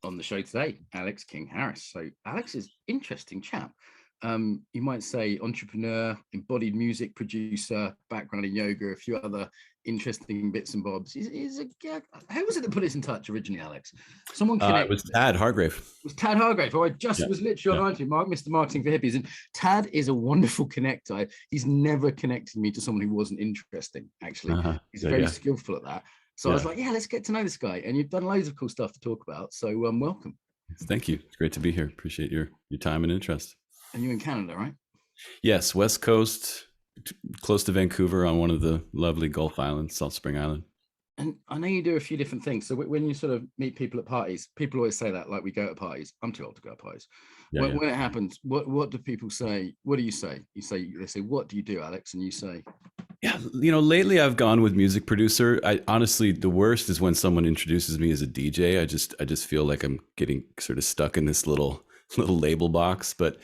on the show today, Alex King Harris. So Alex is interesting chap. You might say entrepreneur, embodied music producer, background in yoga, a few other interesting bits and bobs. He's a who was it that put us in touch originally, Alex? Someone connected. It was Tad Hargrave. It was Tad Hargrave. Oh, I just was literally on Mr. Marketing for Hippies. And Tad is a wonderful connector. He's never connected me to someone who wasn't interesting, actually. He's very skillful at that. So I was like, let's get to know this guy. And you've done loads of cool stuff to talk about. So welcome. Thank you. It's great to be here. Appreciate your time and interest. And you're in Canada, right? Yes, West Coast, close to Vancouver on one of the lovely Gulf Islands, Salt Spring Island. And I know you do a few different things. So when you sort of meet people at parties, people always say that, like, we go to parties. I'm too old to go to parties. When it happens, what do people say? What do you say? They say, what do you do, Alex? And you say, lately I've gone with music producer. I honestly, the worst is when someone introduces me as a DJ. I just feel like I'm getting sort of stuck in this little label box, but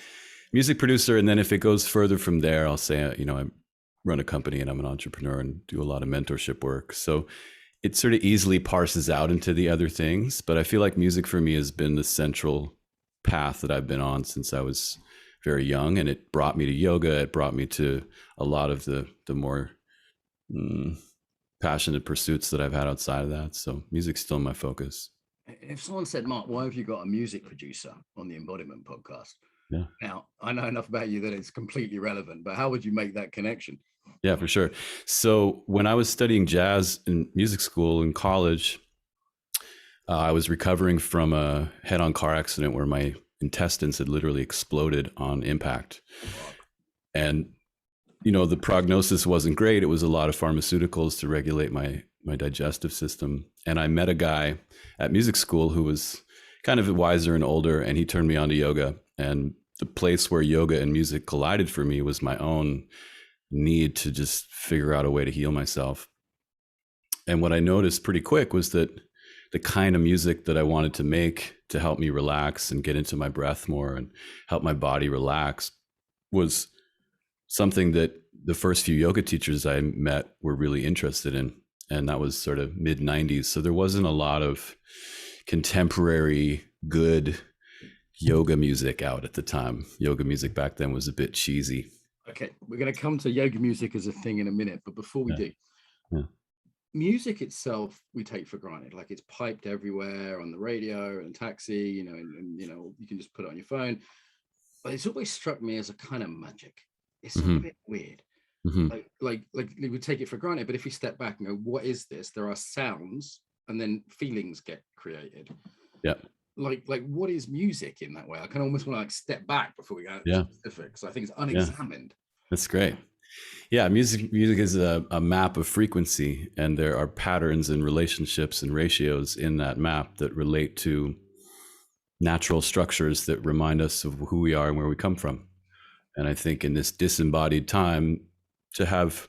music producer. And then if it goes further from there, I'll say, I run a company and I'm an entrepreneur and do a lot of mentorship work. So it sort of easily parses out into the other things, but I feel like music for me has been the central path that I've been on since I was very young. And it brought me to yoga. It brought me to a lot of the more passionate pursuits that I've had outside of that. So music's still my focus. If someone said, Mark, why have you got a music producer on the Embodiment podcast? Yeah. Now, I know enough about you that it's completely relevant, but how would you make that connection? Yeah, for sure. So when I was studying jazz in music school in college, I was recovering from a head-on car accident where my intestines had literally exploded on impact. And, the prognosis wasn't great. It was a lot of pharmaceuticals to regulate my digestive system. And I met a guy at music school who was kind of wiser and older, and he turned me on to yoga. And the place where yoga and music collided for me was my own need to just figure out a way to heal myself. And what I noticed pretty quick was that the kind of music that I wanted to make to help me relax and get into my breath more and help my body relax was something that the first few yoga teachers I met were really interested in. And that was sort of mid 90s. So there wasn't a lot of contemporary good yoga music out at the time. Yoga music back then was a bit cheesy. Okay, we're going to come to yoga music as a thing in a minute, but before we do, music itself we take for granted. Like, it's piped everywhere on the radio and taxi, and you can just put it on your phone. But it's always struck me as a kind of magic. It's a bit weird. Like we take it for granted, but if we step back and go, what is this? There are sounds, and then feelings get created. Yeah. Like what is music in that way? I kind of almost want to step back before we go into specifics. I think it's unexamined. That's great. Yeah, music is a map of frequency, and there are patterns and relationships and ratios in that map that relate to natural structures that remind us of who we are and where we come from. And I think in this disembodied time, to have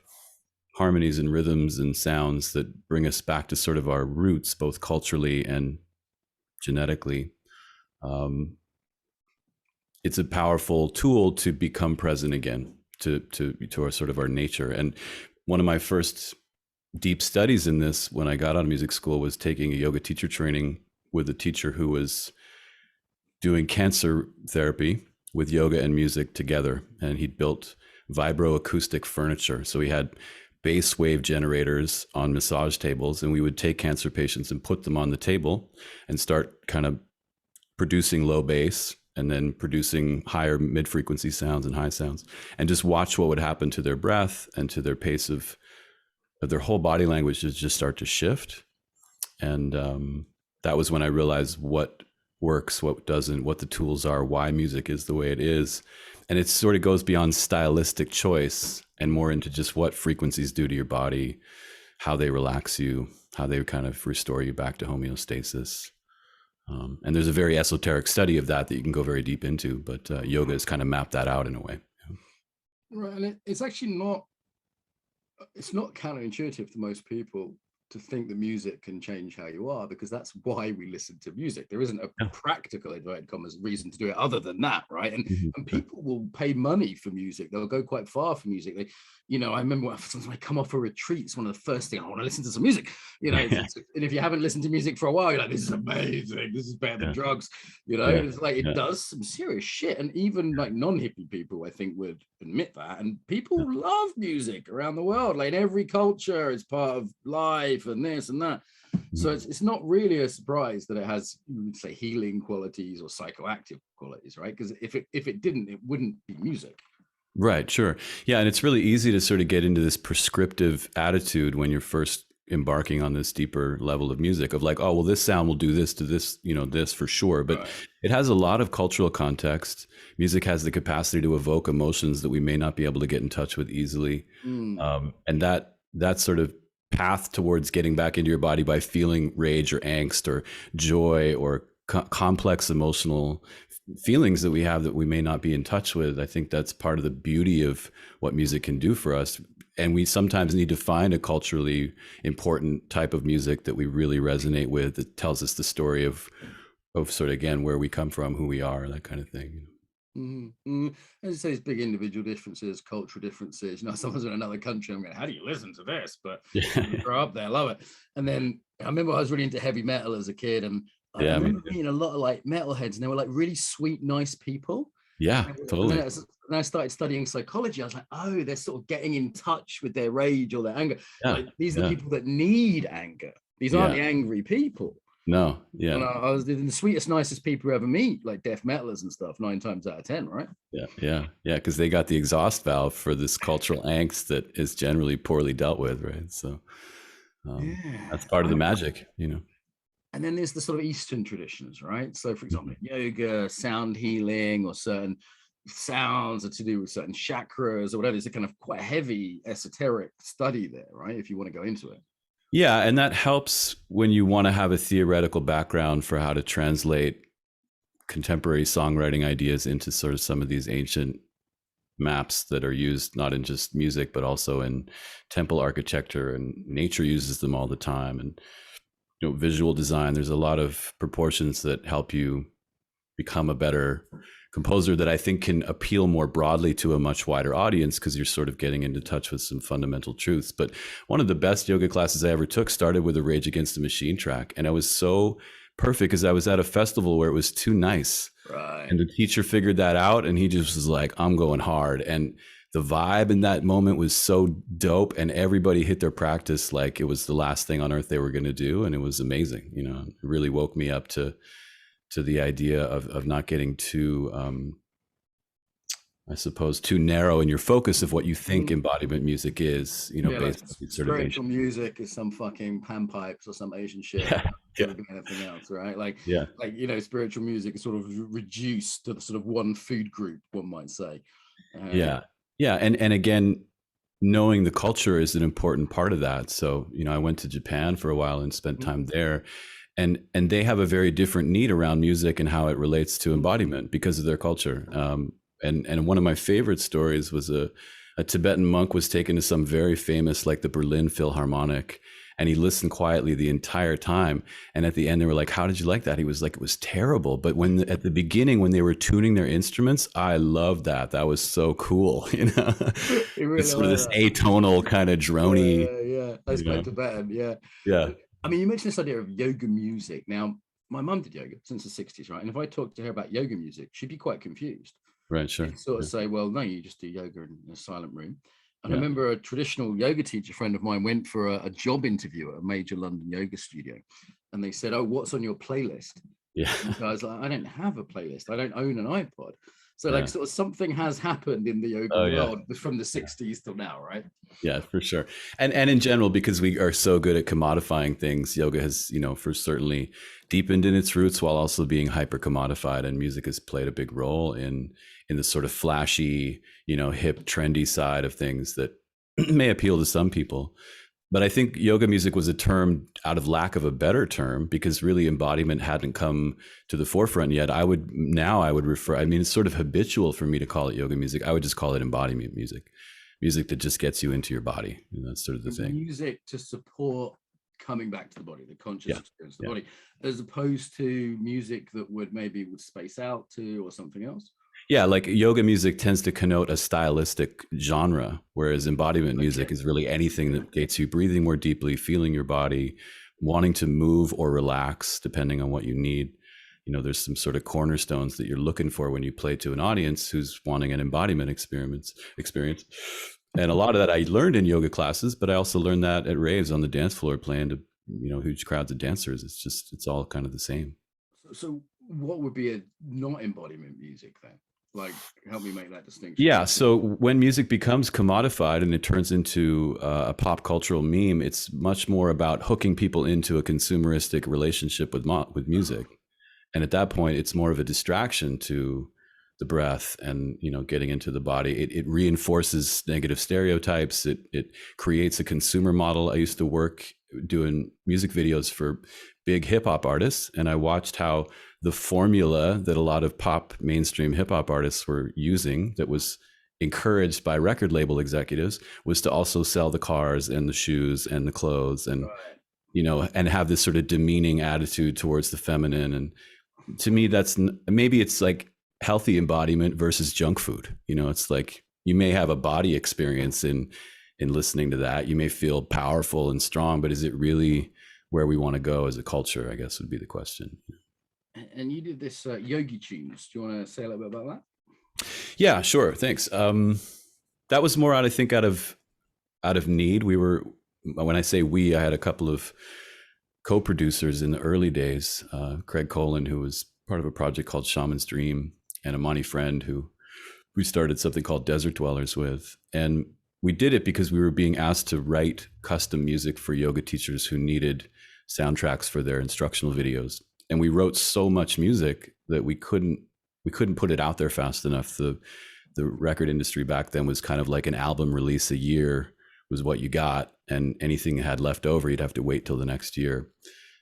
harmonies and rhythms and sounds that bring us back to sort of our roots, both culturally and genetically, it's a powerful tool to become present again, to our sort of our nature. And one of my first deep studies in this when I got out of music school was taking a yoga teacher training with a teacher who was doing cancer therapy with yoga and music together. And he'd built vibroacoustic furniture. So he had bass wave generators on massage tables, and we would take cancer patients and put them on the table and start kind of producing low bass and then producing higher mid-frequency sounds and high sounds, and just watch what would happen to their breath and to their pace of their whole body language to just start to shift. And that was when I realized what works, what doesn't, what the tools are, why music is the way it is. And it sort of goes beyond stylistic choice and more into just what frequencies do to your body, how they relax you, how they kind of restore you back to homeostasis. And there's a very esoteric study of that you can go very deep into, but yoga has kind of mapped that out in a way. Right, and it's actually it's not counterintuitive to most people to think that music can change how you are, because that's why we listen to music. There isn't a practical, inverted commas, reason to do it other than that, right? And people will pay money for music. They'll go quite far for music. They, you know, I remember when sometimes I come off a retreat, it's one of the first things I want to listen to some music. You know, and if you haven't listened to music for a while, you're like, this is amazing. This is better than drugs. You know, it's like it does some serious shit. And even like non-hippie people, I think, would admit that. And people love music around the world. Like in every culture, it's part of life and this and that. So it's not really a surprise that it has, you would say, healing qualities or psychoactive qualities, right? Because if it didn't, it wouldn't be music. Right, sure. Yeah, and it's really easy to sort of get into this prescriptive attitude when you're first embarking on this deeper level of music of like, oh, well, this sound will do this to this, you know, this for sure. But it has a lot of cultural context. Music has the capacity to evoke emotions that we may not be able to get in touch with easily. And that sort of path towards getting back into your body by feeling rage or angst or joy or complex emotional feelings that we have that we may not be in touch with. I think that's part of the beauty of what music can do for us. And we sometimes need to find a culturally important type of music that we really resonate with, that tells us the story of sort of, again, where we come from, who we are, that kind of thing. As I say, it's big individual differences, cultural differences. You know, someone's in another country, I'm going, how do you listen to this? But grow up there, love it. And then I remember I was really into heavy metal as a kid, and I remember being a lot of like metalheads, and they were like really sweet, nice people. Yeah, totally. And I started studying psychology. I was like, oh, they're sort of getting in touch with their rage or their anger. Like, these are the people that need anger. These aren't the angry people. No, And I was the sweetest, nicest people you ever meet, like death metalers and stuff, 9 times out of 10, right? Yeah, because they got the exhaust valve for this cultural angst that is generally poorly dealt with, right? So that's part of the magic, you know. And then there's the sort of Eastern traditions, right? So, for example, yoga, sound healing, or certain sounds are to do with certain chakras or whatever. It's a kind of quite heavy esoteric study there, right? If you want to go into it. Yeah, and that helps when you want to have a theoretical background for how to translate contemporary songwriting ideas into sort of some of these ancient maps that are used not in just music, but also in temple architecture, and nature uses them all the time. And you know, visual design, there's a lot of proportions that help you become a better composer that I think can appeal more broadly to a much wider audience, because you're sort of getting into touch with some fundamental truths. But one of the best yoga classes I ever took started with a Rage Against the Machine track. And I was so perfect because I was at a festival where it was too nice. Right. And the teacher figured that out, and he just was like, I'm going hard. And the vibe in that moment was so dope, and everybody hit their practice like it was the last thing on earth they were going to do. And it was amazing. You know, it really woke me up to the idea of not getting too, I suppose, too narrow in your focus of what you think embodiment music is, you know, basically like spiritual music is some fucking panpipes or some Asian shit. Anything else, right? Like, you know, spiritual music is sort of reduced to the sort of one food group, one might say. And again, knowing the culture is an important part of that. So, you know, I went to Japan for a while and spent time there, and they have a very different need around music and how it relates to embodiment because of their culture. And one of my favorite stories was a Tibetan monk was taken to some very famous, like the Berlin Philharmonic, and he listened quietly the entire time. And at the end, they were like, how did you like that? He was like, it was terrible. But at the beginning, when they were tuning their instruments, I loved that. That was so cool. You know, really it's sort of this atonal kind of drony. I spoke Tibetan. I mean, you mentioned this idea of yoga music. Now, my mum did yoga since the 60s, right? And if I talked to her about yoga music, she'd be quite confused. Right, sure. She'd sort of say, well, no, you just do yoga in a silent room. And I remember a traditional yoga teacher friend of mine went for a job interview at a major London yoga studio. And they said, oh, what's on your playlist? And the guy's like, I don't have a playlist. I don't own an iPod. So like sort of something has happened in the yoga world from the 60s till now, right? Yeah, for sure. And in general, because we are so good at commodifying things, yoga has, you know, for certainly deepened in its roots while also being hyper commodified, and music has played a big role in the sort of flashy, you know, hip, trendy side of things that may appeal to some people. But I think yoga music was a term out of lack of a better term, because really embodiment hadn't come to the forefront yet. I would refer, I mean, it's sort of habitual for me to call it yoga music. I would just call it embodiment music that just gets you into your body. And that's sort of the thing. Music to support coming back to the body, the conscious Yeah. experience of the body, as opposed to music that would space out to, or something else? Yeah, like yoga music tends to connote a stylistic genre, whereas embodiment music is really anything that gets you breathing more deeply, feeling your body, wanting to move or relax, depending on what you need. You know, there's some sort of cornerstones that you're looking for when you play to an audience who's wanting an embodiment experience. And a lot of that I learned in yoga classes, but I also learned that at raves on the dance floor, playing to, you know, huge crowds of dancers. It's all kind of the same. So what would be a not embodiment music then? Like, help me make that distinction. Yeah. So when music becomes commodified and it turns into a pop cultural meme, it's much more about hooking people into a consumeristic relationship with music. And at that point, it's more of a distraction to the breath and, you know, getting into the body. It reinforces negative stereotypes. It creates a consumer model. I used to work doing music videos for big hip hop artists, and I watched how the formula that a lot of pop mainstream hip hop artists were using, that was encouraged by record label executives, was to also sell the cars and the shoes and the clothes, and you know, and have this sort of demeaning attitude towards the feminine. And to me, that's maybe it's like healthy embodiment versus junk food. You know, it's like you may have a body experience in listening to that. You may feel powerful and strong, but is it really where we want to go as a culture, I guess would be the question. And you did this Yogitunes. Do you want to say a little bit about that? Yeah, sure. Thanks. That was more out of need. We were, when I say we, I had a couple of co-producers in the early days, Craig Colin, who was part of a project called Shaman's Dream, and Amani Friend, who we started something called Desert Dwellers with. And we did it because we were being asked to write custom music for yoga teachers who needed soundtracks for their instructional videos. And we wrote so much music that we couldn't put it out there fast enough. The record industry back then was kind of like an album release a year was what you got, and anything you had left over, you'd have to wait till the next year.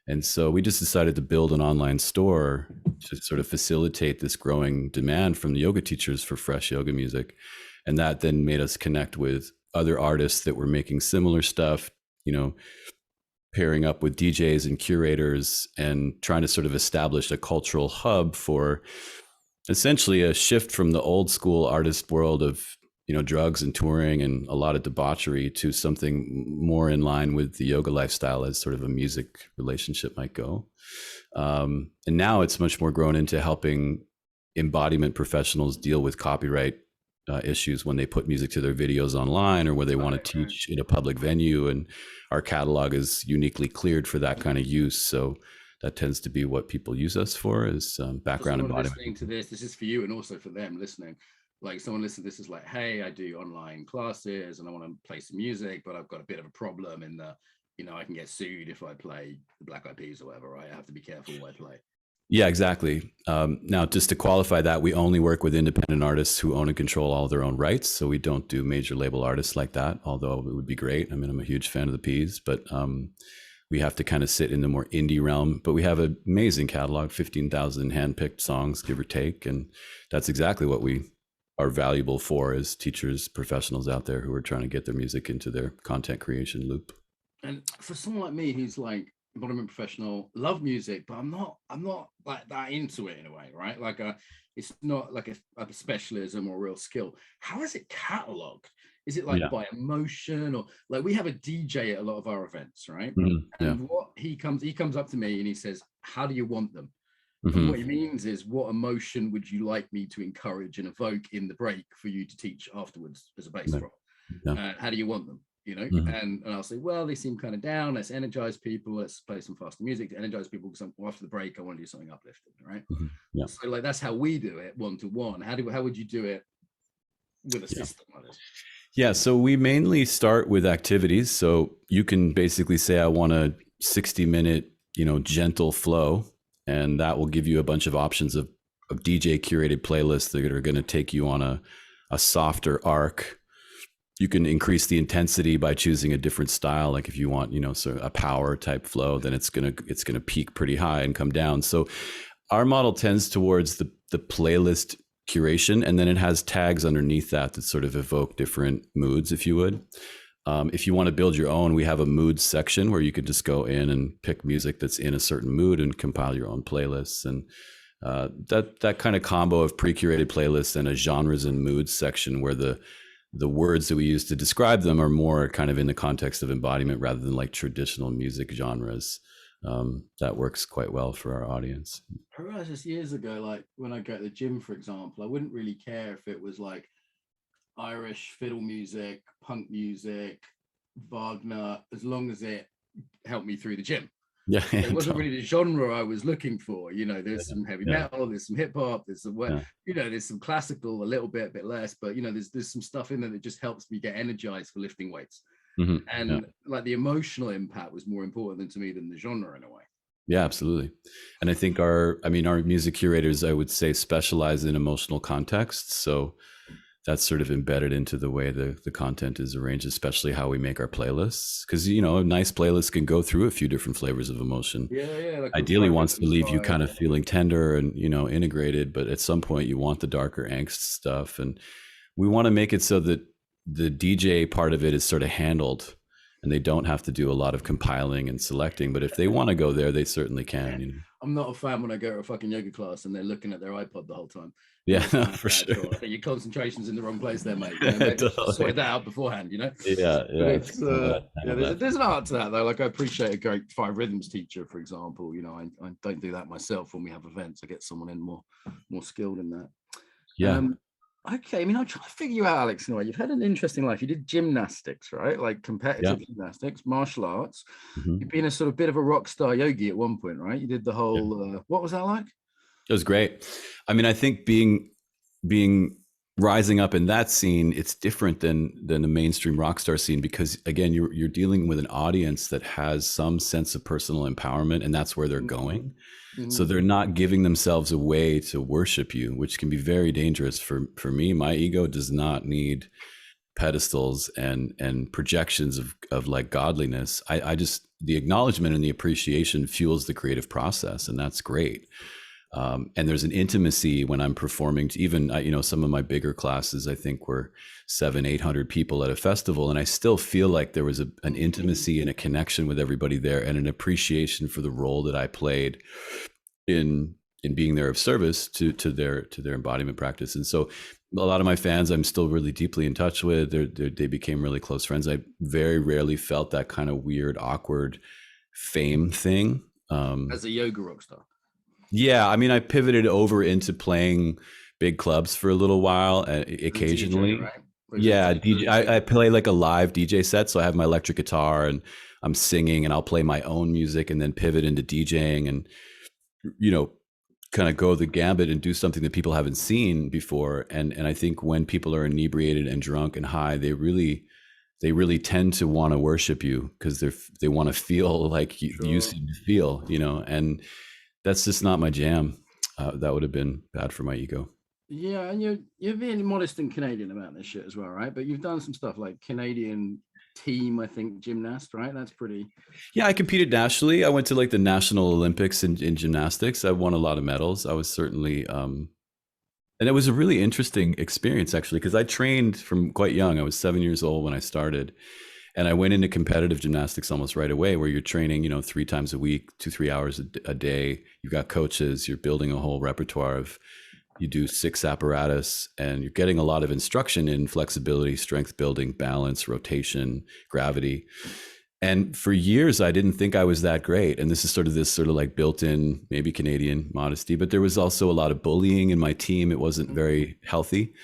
And so we just decided to build an online store to sort of facilitate this growing demand from the yoga teachers for fresh yoga music. And that then made us connect with other artists that were making similar stuff, you know, pairing up with DJs and curators and trying to sort of establish a cultural hub for essentially a shift from the old school artist world of, you know, drugs and touring and a lot of debauchery to something more in line with the yoga lifestyle as sort of a music relationship might go. And now it's much more grown into helping embodiment professionals deal with copyright issues when they put music to their videos online, or where they want to teach in a public venue. And our catalog is uniquely cleared for that kind of use. So that tends to be what people use us for, is background embodiment. Listening to this is for you and also for them listening. Like someone listening to this is like, hey, I do online classes and I want to play some music, but I've got a bit of a problem in the, you know, I can get sued if I play the Black Eyed Peas or whatever, right? I have to be careful what I play. Yeah, exactly. Now, just to qualify that, we only work with independent artists who own and control all their own rights. So we don't do major label artists like that, although it would be great. I mean, I'm a huge fan of the Peas, but we have to kind of sit in the more indie realm. But we have an amazing catalog, 15,000 handpicked songs, give or take. And that's exactly what we are valuable for as teachers, professionals out there who are trying to get their music into their content creation loop. And for someone like me, who's like embodiment professional, love music, but I'm not like that into it in a way, right? Like it's not like a specialism or real skill. How is it cataloged? Is it like by emotion, or like we have a DJ at a lot of our events, right? Mm-hmm. And what he comes up to me and he says, how do you want them? Mm-hmm. And what he means is, what emotion would you like me to encourage and evoke in the break for you to teach afterwards as a bass drum? How do you want them? You know, mm-hmm. and I'll say, well, they seem kind of down. Let's energize people. Let's play some faster music to energize people, because after the break, I want to do something uplifting, right? Mm-hmm. Yeah. So like that's how we do it, one to one. How would you do it with a system like this? Yeah, so we mainly start with activities. So you can basically say, I want a 60-minute, you know, gentle flow, and that will give you a bunch of options of DJ curated playlists that are going to take you on a softer arc. You can increase the intensity by choosing a different style. Like if you want, you know, sort of a power type flow, then it's gonna peak pretty high and come down. So our model tends towards the playlist curation, and then it has tags underneath that sort of evoke different moods, if you would. If you want to build your own, we have a mood section where you could just go in and pick music that's in a certain mood and compile your own playlists. And that kind of combo of pre-curated playlists and a genres and moods section where the words that we use to describe them are more kind of in the context of embodiment rather than like traditional music genres. That works quite well for our audience. I realized this years ago, like when I go to the gym, for example, I wouldn't really care if it was like Irish fiddle music, punk music, Wagner, as long as it helped me through the gym. Yeah, it wasn't really the genre I was looking for. You know, there's some heavy metal, there's some hip hop, there's some you know, there's some classical, a little bit less, but you know, there's some stuff in there that just helps me get energized for lifting weights. And like the emotional impact was more important to me than the genre in a way. Yeah, absolutely. And I think our music curators, I would say, specialize in emotional contexts. So that's sort of embedded into the way the content is arranged, especially how we make our playlists. Because, you know, a nice playlist can go through a few different flavors of emotion. Like ideally wants to leave you kind of feeling tender and, you know, integrated. But at some point you want the darker angst stuff. And we want to make it so that the DJ part of it is sort of handled and they don't have to do a lot of compiling and selecting. But if they want to go there, they certainly can. You know? I'm not a fan when I go to a fucking yoga class and they're looking at their iPod the whole time. Yeah, for sure. Your concentration's in the wrong place there, mate. You know, totally. Sort that out beforehand, you know? Yeah. There's an art to that, though. Like, I appreciate a great 5 rhythms teacher, for example. You know, I don't do that myself when we have events. I get someone in more skilled in that. Yeah. Okay, I mean, I'm trying to figure you out, Alex, in a way. You've had an interesting life. You did gymnastics, right? Like competitive gymnastics, martial arts. You've been a sort of bit of a rock star yogi at one point, right? You did the whole, what was that like? It was great. I mean, I think being rising up in that scene, it's different than the mainstream rock star scene because, again, you're dealing with an audience that has some sense of personal empowerment, and that's where they're going. So they're not giving themselves away to worship you, which can be very dangerous. For me, my ego does not need pedestals and projections of like godliness. I just, the acknowledgement and the appreciation fuels the creative process, and that's great. And there's an intimacy when I'm performing to even, you know, some of my bigger classes, I think were 700-800 people at a festival. And I still feel like there was an intimacy and a connection with everybody there and an appreciation for the role that I played in being there of service to their embodiment practice. And so a lot of my fans, I'm still really deeply in touch with. They became really close friends. I very rarely felt that kind of weird, awkward fame thing. As a yoga rock star. Yeah, I mean, I pivoted over into playing big clubs for a little while, occasionally. DJ, right? Yeah, DJ. I play like a live DJ set, so I have my electric guitar and I'm singing, and I'll play my own music, and then pivot into DJing, and you know, kind of go the gambit and do something that people haven't seen before. And I think when people are inebriated and drunk and high, they really tend to want to worship you because they want to feel like you seem to feel, you know, and that's just not my jam. That would have been bad for my ego. Yeah, and you're being modest and Canadian about this shit as well, right? But you've done some stuff like Canadian team, I think, gymnast, right? That's pretty. Yeah, I competed nationally. I went to like the National Olympics in gymnastics. I won a lot of medals. I was certainly, and it was a really interesting experience actually, because I trained from quite young. I was 7 years old when I started. And I went into competitive gymnastics almost right away, where you're training, you know, 3 times a week, 2-3 hours a day. You've got coaches, you're building a whole repertoire of, you do 6 apparatus, and you're getting a lot of instruction in flexibility, strength building, balance, rotation, gravity. And for years, I didn't think I was that great. And this is sort of like built-in, maybe Canadian modesty, but there was also a lot of bullying in my team. It wasn't very healthy.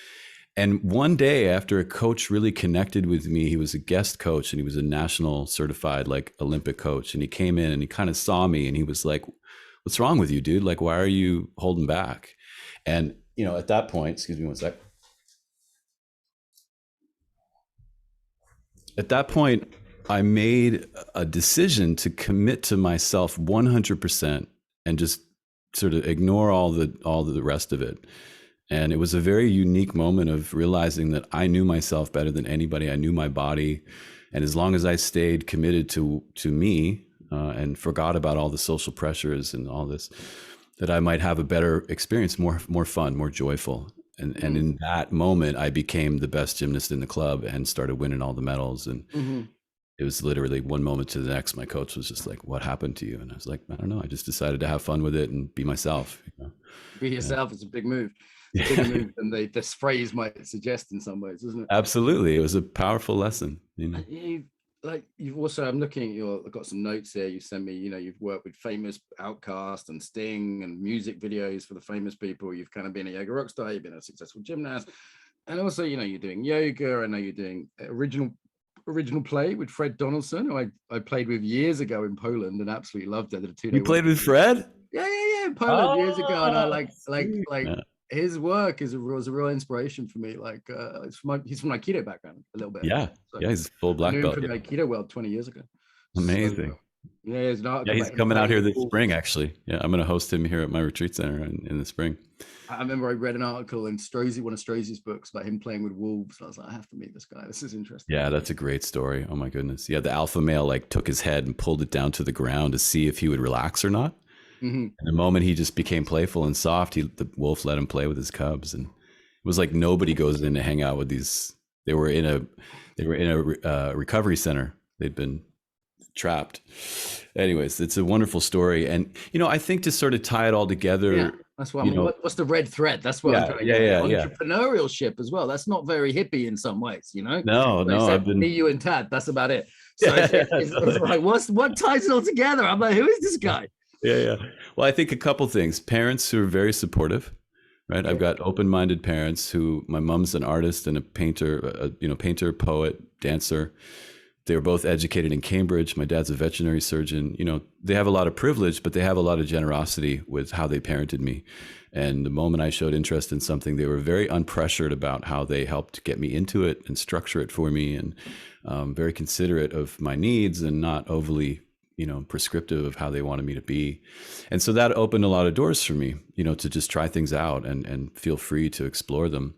And one day after a coach really connected with me, he was a guest coach and he was a national certified like Olympic coach. And he came in and he kind of saw me and he was like, "What's wrong with you, dude? Like, why are you holding back?" And, you know, at that point, excuse me one sec. At that point, I made a decision to commit to myself 100% and just sort of ignore all the rest of it. And it was a very unique moment of realizing that I knew myself better than anybody. I knew my body. And as long as I stayed committed to me and forgot about all the social pressures and all this, that I might have a better experience, more fun, more joyful. And in that moment, I became the best gymnast in the club and started winning all the medals. And it was literally one moment to the next. My coach was just like, "What happened to you?" And I was like, "I don't know. I just decided to have fun with it and be myself." You know? Be yourself is a big move. It's a bigger move than this phrase might suggest in some ways, isn't it? Absolutely. It was a powerful lesson. You know? You've also, I'm looking at I've got some notes here. You sent me, you've worked with famous Outkast and Sting and music videos for the famous people. You've kind of been a yoga rock star. You've been a successful gymnast. And also, you're doing yoga. I know you're doing original play with Fred Donaldson, who I played with years ago in Poland and absolutely loved it. I did a 2-day You played with Fred? Yeah, in Poland years ago. And I like Yeah. his work was a real inspiration for me. Like he's from Aikido background a little bit. Yeah. So yeah, he's full black belt. From the Aikido world 20 years ago. Amazing. So, he's coming out here this spring, actually. Yeah, I'm going to host him here at my retreat center in the spring. I remember I read an article in one of Strozzi's books about him playing with wolves. I was like, I have to meet this guy. This is interesting. Yeah, that's a great story. Oh my goodness. Yeah, the alpha male took his head and pulled it down to the ground to see if he would relax or not. And the moment he just became playful and soft, the wolf let him play with his cubs, and it was like nobody goes in to hang out with these. They were in a recovery center. They'd been trapped. Anyways, it's a wonderful story, and I think to sort of tie it all together. Yeah, that's what I mean. What's the red thread? That's what I'm trying to get at. Entrepreneurship as well. That's not very hippie in some ways, No, I've been me, you, and Tad. That's about it. So it's like, what ties it all together? I'm like, who is this guy? Yeah. Well, I think a couple things. Parents who are very supportive, right? Okay. I've got open-minded parents my mom's an artist and a painter, painter, poet, dancer. They were both educated in Cambridge. My dad's a veterinary surgeon. They have a lot of privilege, but they have a lot of generosity with how they parented me. And the moment I showed interest in something, they were very unpressured about how they helped get me into it and structure it for me, and very considerate of my needs and not overly prescriptive of how they wanted me to be. And so that opened a lot of doors for me, to just try things out and feel free to explore them.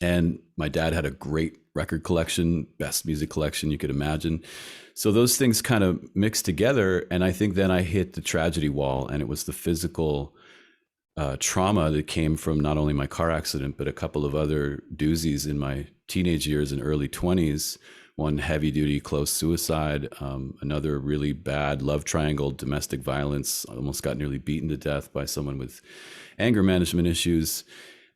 And my dad had a great record collection, best music collection you could imagine. So those things kind of mixed together. And I think then I hit the tragedy wall, and it was the physical trauma that came from not only my car accident, but a couple of other doozies in my teenage years and early 20s. One heavy duty close suicide, another really bad love triangle, domestic violence. I almost got nearly beaten to death by someone with anger management issues.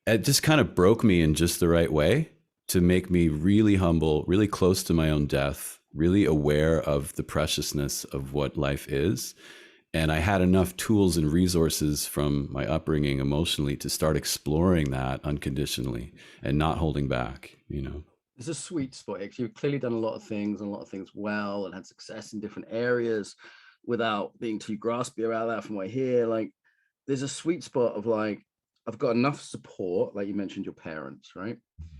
It just kind of broke me in just the right way to make me really humble, really close to my own death, really aware of the preciousness of what life is. And I had enough tools and resources from my upbringing emotionally to start exploring that unconditionally and not holding back, It's a sweet spot. You've clearly done a lot of things well and had success in different areas without being too graspy about that from what I hear. Like, there's a sweet spot of I've got enough support, like you mentioned your parents, right?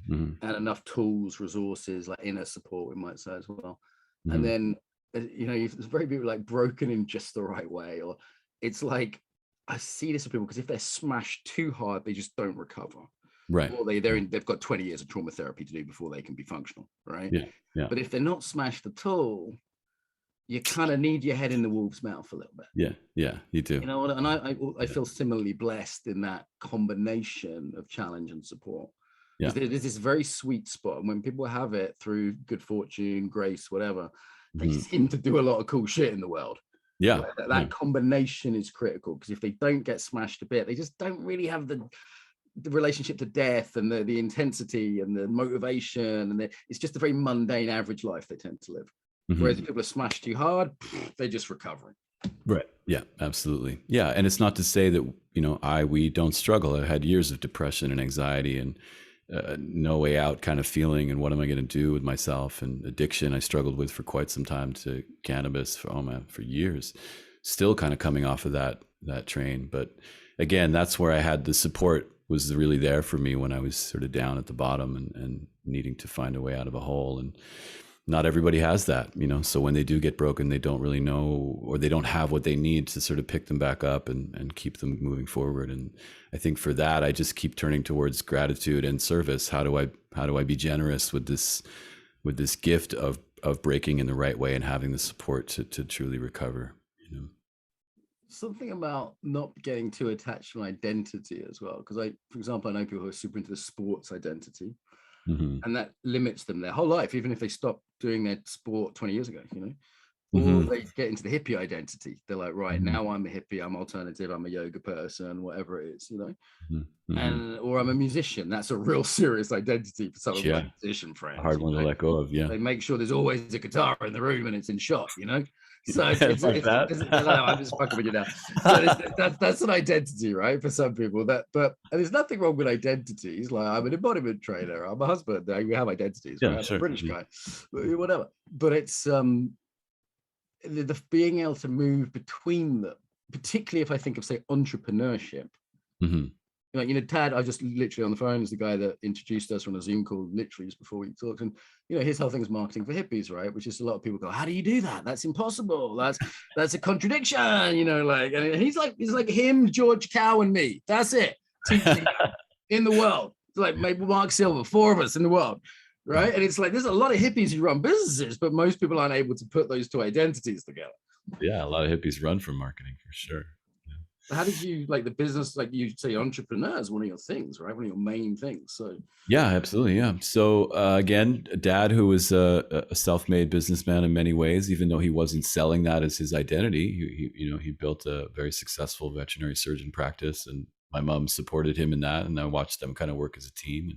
And enough tools, resources, like inner support, we might say as well. And then, it's very people broken in just the right way. Or it's like, I see this with people because if they're smashed too hard, they just don't recover. Right. Or they've got 20 years of trauma therapy to do before they can be functional, right? Yeah. But if they're not smashed at all, you kind of need your head in the wolf's mouth a little bit. Yeah, you do. And I feel similarly blessed in that combination of challenge and support. Yeah. There's this very sweet spot, and when people have it through good fortune, grace, whatever, they seem to do a lot of cool shit in the world. Yeah. That combination is critical, because if they don't get smashed a bit, they just don't really have the relationship to death and the intensity and the motivation, and it's just a very mundane average life they tend to live. Whereas if people are smashed too hard, they're just recovering. Right. Yeah, absolutely. Yeah. And it's not to say that, we don't struggle. I had years of depression and anxiety and no way out kind of feeling, and what am I going to do with myself, and addiction I struggled with for quite some time to cannabis for years, still kind of coming off of that train. But again, that's where I had the support was really there for me when I was sort of down at the bottom and needing to find a way out of a hole. And not everybody has that, so when they do get broken, they don't really know, or they don't have what they need to sort of pick them back up and keep them moving forward. And I think for that, I just keep turning towards gratitude and service. How do I be generous with this gift of breaking in the right way and having the support to truly recover? something about not getting too attached to an identity as well. Because for example, I know people who are super into the sports identity, and that limits them their whole life, even if they stop doing their sport 20 years ago, or they get into the hippie identity. They're like, right, now I'm a hippie, I'm alternative, I'm a yoga person, whatever it is, and or I'm a musician. That's a real serious identity for some of my musician friends. A hard one to let go of. Yeah, they make sure there's always a guitar in the room and it's in shot, So it's like that. I'm just fucking with you now. So that's an identity, right, for some people. And there's nothing wrong with identities. Like, I'm an embodiment trainer, I'm a husband. We have identities. Yeah, right? sure. I'm a British guy, whatever. But it's the being able to move between them, particularly if I think of, say, entrepreneurship. Like, Tad, I just literally on the phone is the guy that introduced us on a Zoom call literally just before we talked. And, his whole thing is marketing for hippies, right? Which is a lot of people go, how do you do that? That's impossible. That's a contradiction, like, and he's like him, George Cow and me. That's it. Teaching in the world. It's like maybe Mark Silver, 4 of us in the world. Right. And it's like, there's a lot of hippies who run businesses, but most people aren't able to put those two identities together. Yeah. A lot of hippies run from marketing for sure. How did you like the business? Like you say, entrepreneur is one of your things, right? One of your main things. So yeah, absolutely. Yeah. So again, Dad, who was a self-made businessman in many ways, even though he wasn't selling that as his identity, he built a very successful veterinary surgeon practice, and my mom supported him in that, and I watched them kind of work as a team.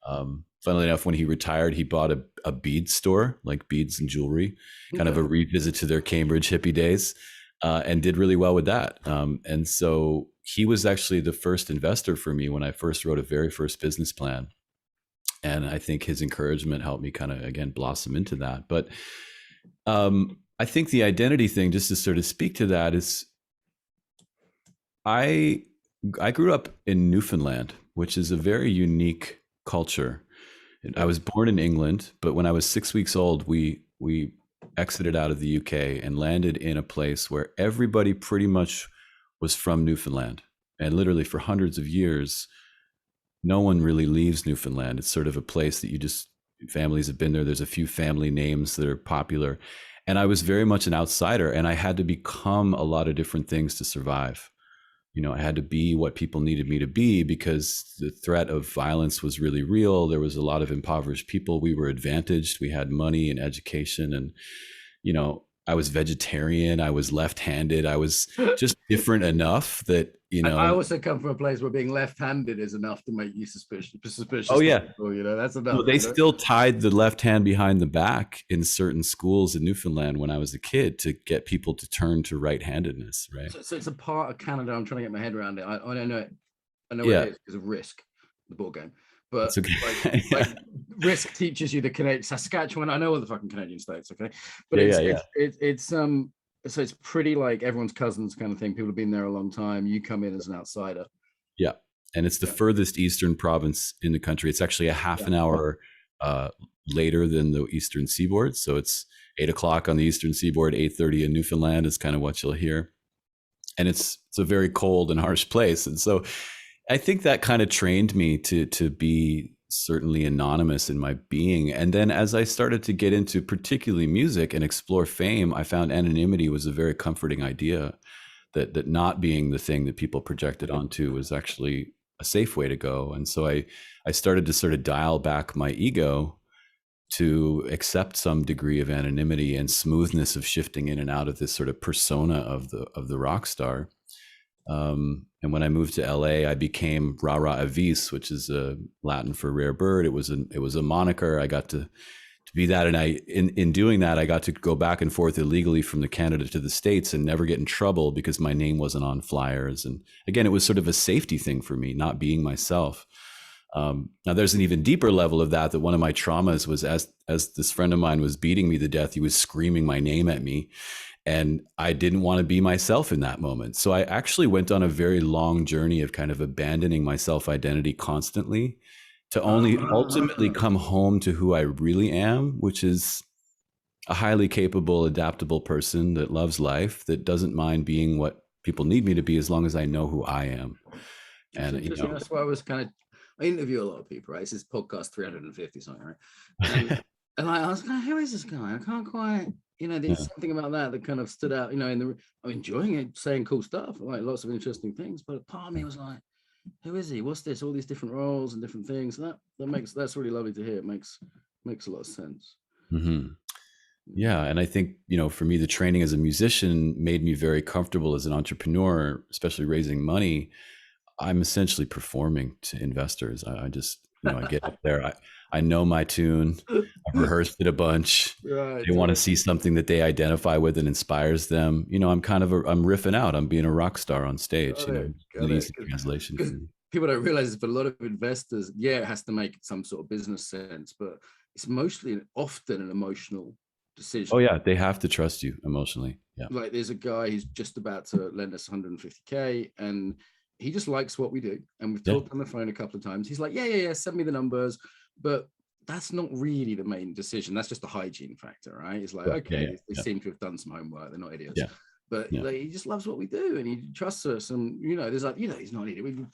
And funnily enough, when he retired, he bought a bead store, like beads and jewelry, kind of a revisit to their Cambridge hippie days. And did really well with that. And so he was actually the first investor for me when I first wrote a very first business plan. And I think his encouragement helped me kind of, again, blossom into that. But I think the identity thing, just to sort of speak to that, is I grew up in Newfoundland, which is a very unique culture. I was born in England, but when I was 6 weeks old, we exited out of the UK and landed in a place where everybody pretty much was from Newfoundland. And literally for hundreds of years, no one really leaves Newfoundland. It's sort of a place that families have been there. There's a few family names that are popular. And I was very much an outsider, and I had to become a lot of different things to survive. I had to be what people needed me to be because the threat of violence was really real. There was a lot of impoverished people. We were advantaged. We had money and education. And, I was vegetarian. I was left-handed. I was just different enough that, I also come from a place where being left-handed is enough to make you suspicious. Oh, yeah. People, that's enough. Well, they still tied the left hand behind the back in certain schools in Newfoundland when I was a kid to get people to turn to right-handedness, right? So it's a part of Canada. I'm trying to get my head around it. I don't know it. I know what it is because of Risk, the board game. But okay. like Risk teaches you to connect Saskatchewan. I know all the fucking Canadian states, okay? But it's so it's pretty like everyone's cousins kind of thing. People have been there a long time. You come in as an outsider. Yeah. And it's the furthest eastern province in the country. It's actually a half an hour later than the eastern seaboard. So it's 8 o'clock on the eastern seaboard, 8:30 in Newfoundland is kind of what you'll hear. And it's a very cold and harsh place. And so I think that kind of trained me to be certainly anonymous in my being. And then as I started to get into particularly music and explore fame, I found anonymity was a very comforting idea, that not being the thing that people projected onto was actually a safe way to go. And so I started to sort of dial back my ego to accept some degree of anonymity and smoothness of shifting in and out of this sort of persona of the rock star. And when I moved to LA, I became Rara Avis, which is Latin for rare bird. It was a moniker. I got to be that. And in doing that, I got to go back and forth illegally from the Canada to the States and never get in trouble because my name wasn't on flyers. And again, it was sort of a safety thing for me, not being myself. Now there's an even deeper level of that one of my traumas was as this friend of mine was beating me to death, he was screaming my name at me. And I didn't want to be myself in that moment. So I actually went on a very long journey of kind of abandoning my self-identity constantly to only ultimately come home to who I really am, which is a highly capable, adaptable person that loves life, that doesn't mind being what people need me to be as long as I know who I am. And that's why I interview a lot of people, right? This is podcast 350 something, right? And I was like, who is this guy? I can't quite. there's something about that kind of stood out, I'm enjoying it, saying cool stuff, like lots of interesting things, but part of me was like, who is he? What's this? All these different roles and different things. That's really lovely to hear. It makes a lot of sense. Yeah. And I think, for me, the training as a musician made me very comfortable as an entrepreneur, especially raising money. I'm essentially performing to investors. I just, I get up there. I know my tune. I've rehearsed it a bunch. Right, they want to see something that they identify with and inspires them. I'm I'm riffing out. I'm being a rock star on stage. Got it. An easy translation. Because people don't realize for a lot of investors, it has to make some sort of business sense, but it's often an emotional decision. Oh yeah, they have to trust you emotionally. Yeah. Like there's a guy who's just about to lend us 150K, and he just likes what we do. And we've talked on the phone a couple of times. He's like, yeah, send me the numbers. But that's not really the main decision. That's just a hygiene factor, right? It's like, they seem to have done some homework. They're not idiots. Yeah. But he just loves what we do, and he trusts us. And there's like, he's not an idiot. We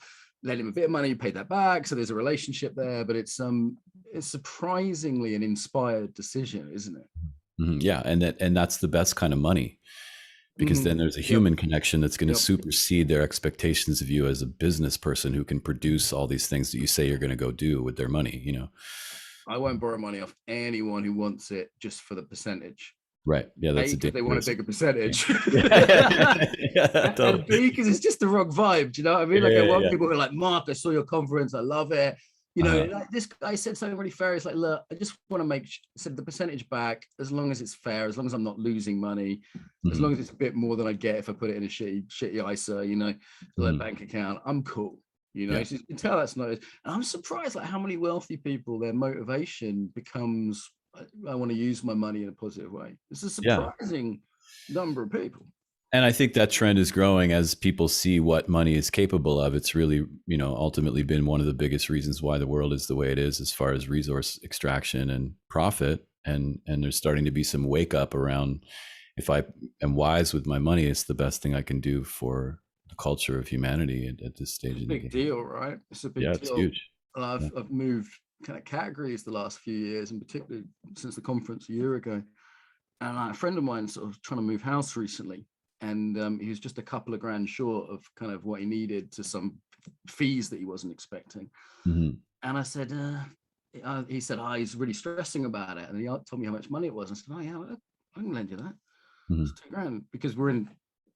lent him a bit of money, paid that back. So there's a relationship there. But it's surprisingly an inspired decision, isn't it? Yeah, and that's the best kind of money, because then there's a human connection that's going to supersede their expectations of you as a business person who can produce all these things that you say you're going to go do with their money. I won't borrow money off anyone who wants it just for the percentage. Right. Yeah, that's because they want a bigger percentage. Totally. And B, because it's just the wrong vibe. Do you know what I mean? I want people who are like, Mark, I saw your conference, I love it. Like this guy said something really fair. It's like, look, I just want to said the percentage back, as long as it's fair, as long as I'm not losing money, as long as it's a bit more than I get if I put it in a shitty ISA, like bank account, I'm cool. So you can tell that's not it. And I'm surprised how many wealthy people, their motivation becomes, I want to use my money in a positive way. It's a surprising number of people. And I think that trend is growing as people see what money is capable of. It's really, ultimately been one of the biggest reasons why the world is the way it is as far as resource extraction and profit. And there's starting to be some wake up around, if I am wise with my money, it's the best thing I can do for the culture of humanity at this stage. It's a big deal, right? It's a big deal. It's huge. I've moved kind of categories the last few years, and particularly since the conference a year ago. And a friend of mine sort of trying to move house recently. And he was just a couple of grand short of kind of what he needed to some fees that he wasn't expecting. And I said, he said, he's really stressing about it. And he told me how much money it was. I said, I can lend you that. It's $2,000, because we're in,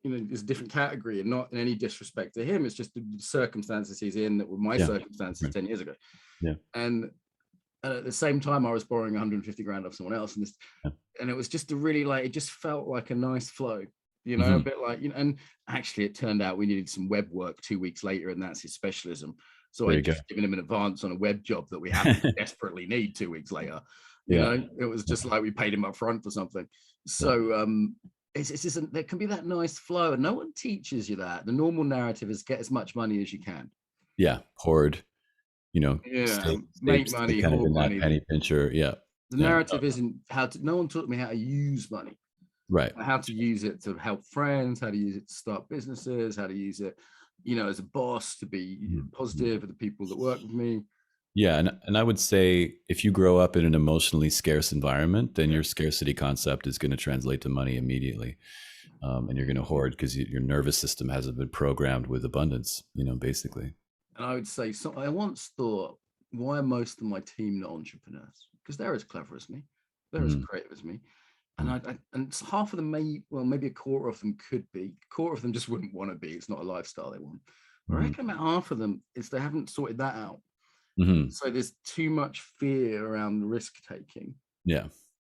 it's a different category, and not in any disrespect to him. It's just the circumstances he's in that were my circumstances 10 years ago. And at the same time, I was borrowing 150 grand off someone else. And it was just it just felt like a nice flow. A bit like, and actually it turned out we needed some web work 2 weeks later, and that's his specialism. So I just given him an advance on a web job that we happened to desperately need 2 weeks later. It was just like we paid him up front for something. So it's just, there can be that nice flow, and no one teaches you that. The normal narrative is get as much money as you can. Hoard, make money, hoard money. Penny pincher. The narrative isn't no one taught me how to use money. Right. How to use it to help friends, how to use it to start businesses, how to use it, as a boss, to be positive with the people that work with me. Yeah. And I would say if you grow up in an emotionally scarce environment, then your scarcity concept is going to translate to money immediately. And you're going to hoard because your nervous system hasn't been programmed with abundance, basically. And I would say, I once thought, why are most of my team not entrepreneurs? Because they're as clever as me. They're as creative as me. And half of them maybe a quarter of them could be. A quarter of them just wouldn't want to be. It's not a lifestyle they want. I reckon about half of them is they haven't sorted that out. So there's too much fear around risk taking.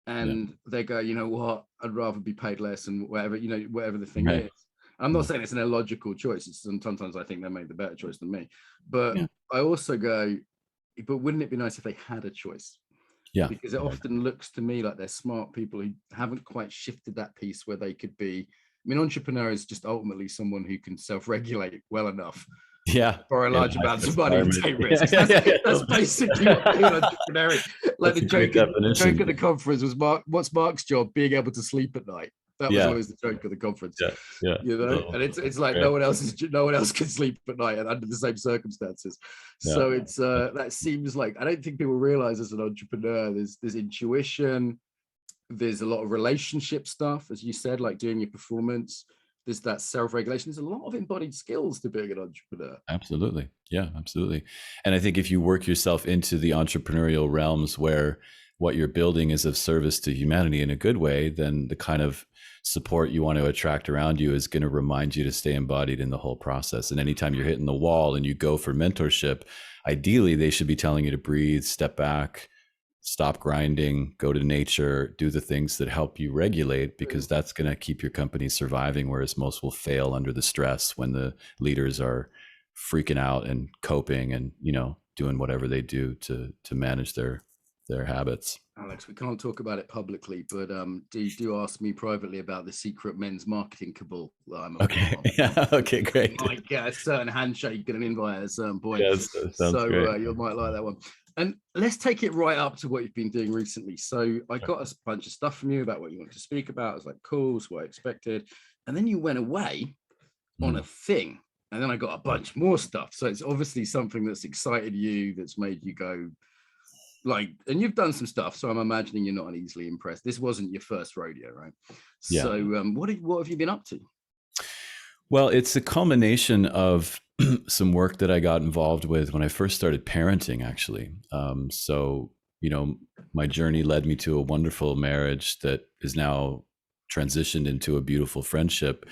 And they go, you know what? I'd rather be paid less, and whatever the thing is. I'm not saying it's an illogical choice. Sometimes I think they made the better choice than me. But I also go, but wouldn't it be nice if they had a choice? Because it often looks to me like they're smart people who haven't quite shifted that piece where they could be. I mean, entrepreneur is just ultimately someone who can self-regulate well enough. For a large amount of money and take risks. That's basically what being entrepreneurial. Like the joke at the conference was, what's Mark's job? Being able to sleep at night. That was always the joke of the conference. And it's like no one else can sleep at night and under the same circumstances. So it's that seems like, I don't think people realize as an entrepreneur there's intuition, There's a lot of relationship stuff, as you said, like doing your performance. There's that self-regulation. There's a lot of embodied skills to being an entrepreneur. Absolutely. Yeah, absolutely. And I think if you work yourself into the entrepreneurial realms where what you're building is of service to humanity in a good way, then the kind of support you want to attract around you is going to remind you to stay embodied in the whole process. And anytime you're hitting the wall and you go for mentorship, ideally they should be telling you to breathe, step back, stop grinding, go to nature, do the things that help you regulate, because that's going to keep your company surviving, whereas most will fail under the stress when the leaders are freaking out and coping and, you know, doing whatever they do to manage their habits. Alex, we can't talk about it publicly, but do ask me privately about the secret men's marketing cabal that I'm a part of. Yeah. Okay, great. You might get a certain handshake and an invite at a certain point. Yes, so you might like that one. And let's take it right up to what you've been doing recently. So I got a bunch of stuff from you about what you want to speak about. I was like, cool, it's what I expected. And then you went away on a thing. And then I got a bunch more stuff. So it's obviously something that's excited you, that's made you go like, and you've done some stuff. So I'm imagining you're not easily impressed. This wasn't your first rodeo, right? Yeah. So what have you been up to? Well, it's a culmination of some work that I got involved with when I first started parenting, actually. So, you know, my journey led me to a wonderful marriage that is now transitioned into a beautiful friendship.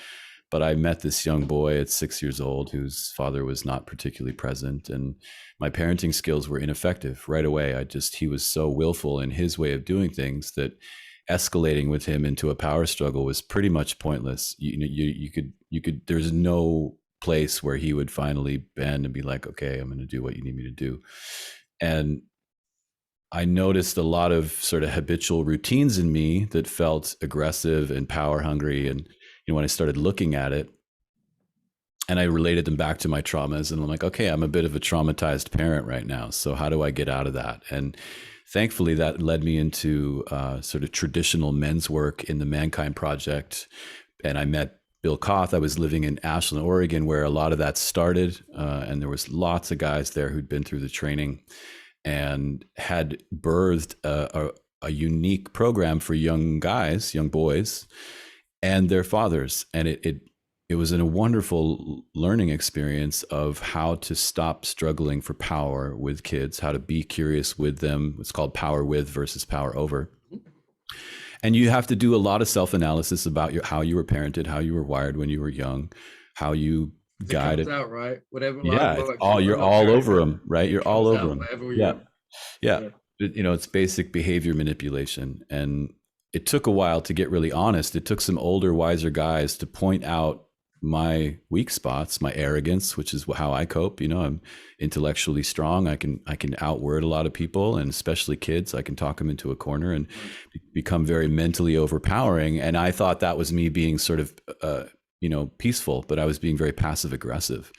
But I met this young boy at 6 years old whose father was not particularly present, and my parenting skills were ineffective right away. He was so willful in his way of doing things that escalating with him into a power struggle was pretty much pointless. You could, there's no place where he would finally bend and be like, okay, I'm going to do what you need me to do. And I noticed a lot of sort of habitual routines in me that felt aggressive and power hungry. And, you know, when I started looking at it and I related them back to my traumas, and I'm like, okay, I'm a bit of a traumatized parent right now. So how do I get out of that? And thankfully that led me into sort of traditional men's work in the Mankind Project. And I met Bill Koth. I was living in Ashland, Oregon, where a lot of that started. And there was lots of guys there who'd been through the training and had birthed a unique program for young guys, young boys, and their fathers. And it was a wonderful learning experience of how to stop struggling for power with kids, how to be curious with them. It's called power with versus power over. And you have to do a lot of self-analysis about how you were parented, how you were wired when you were young, how you guided. Out, right? Whatever. Yeah, you're all over them, right? You're all over them. Yeah. You know, it's basic behavior manipulation. And it took a while to get really honest. It took some older, wiser guys to point out my weak spots, my arrogance, which is how I cope. You know, I'm intellectually strong. I can outword a lot of people, and especially kids. I can talk them into a corner and become very mentally overpowering. And I thought that was me being sort of, you know, peaceful, but I was being very passive aggressive.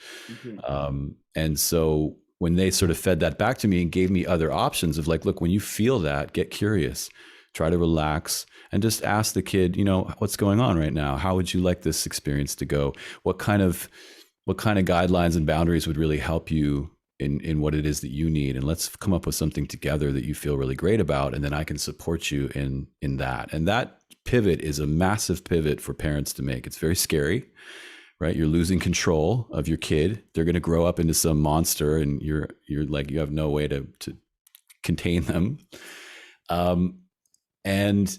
And so when they sort of fed that back to me and gave me other options of like, look, when you feel that, get curious, try to relax, and just ask the kid, you know, what's going on right now? How would you like this experience to go? What kind of guidelines and boundaries would really help you in what it is that you need? And let's come up with something together that you feel really great about. And then I can support you in that. And that pivot is a massive pivot for parents to make. It's very scary, right? You're losing control of your kid. They're going to grow up into some monster, and you're like, you have no way to contain them. And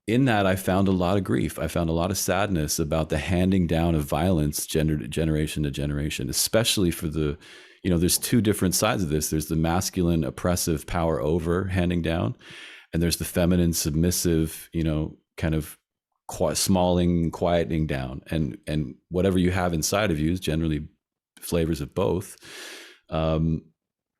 in that, I found a lot of grief. I found a lot of sadness about the handing down of violence generation to generation, especially for the, you know, there's two different sides of this. There's the masculine oppressive power over handing down, and there's the feminine submissive, you know, kind of smalling, quieting down. And whatever you have inside of you is generally flavors of both.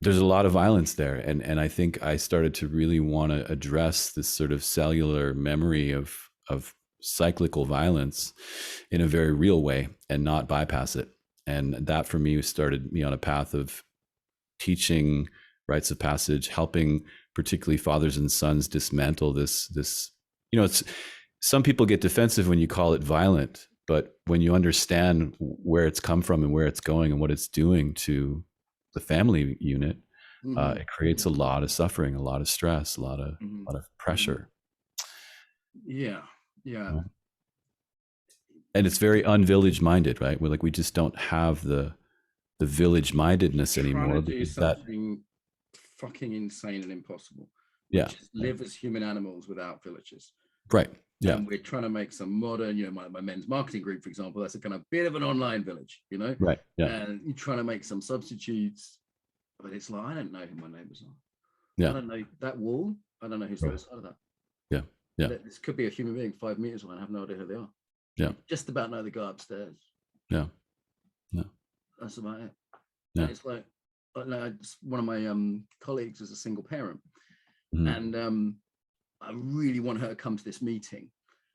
There's a lot of violence there. And I think I started to really want to address this sort of cellular memory of cyclical violence in a very real way and not bypass it. And that for me started me on a path of teaching rites of passage, helping particularly fathers and sons dismantle this, you know, it's, some people get defensive when you call it violent, but when you understand where it's come from and where it's going and what it's doing to the family unit, it creates a lot of suffering, a lot of stress, a lot of pressure. Yeah. Yeah. Right. And it's very unvillage minded, right? We're like, we just don't have the village mindedness Trying anymore to do because that, something fucking insane and impossible, yeah, which is live as human animals without villages. right. Yeah. And we're trying to make some modern, my men's marketing group, for example, that's a kind of bit of an online village, Right. Yeah. and you're trying to make some substitutes, but it's like, I don't know who my neighbors are. Yeah. I don't know that wall. I don't know who's the other side of that. Yeah. Yeah. This could be a human being 5 meters away. I have no idea who they are. Yeah. I just about know the guy upstairs. Yeah. Yeah. That's about it. Yeah. And it's like one of my colleagues is a single parent, Mm-hmm. and I really want her to come to this meeting.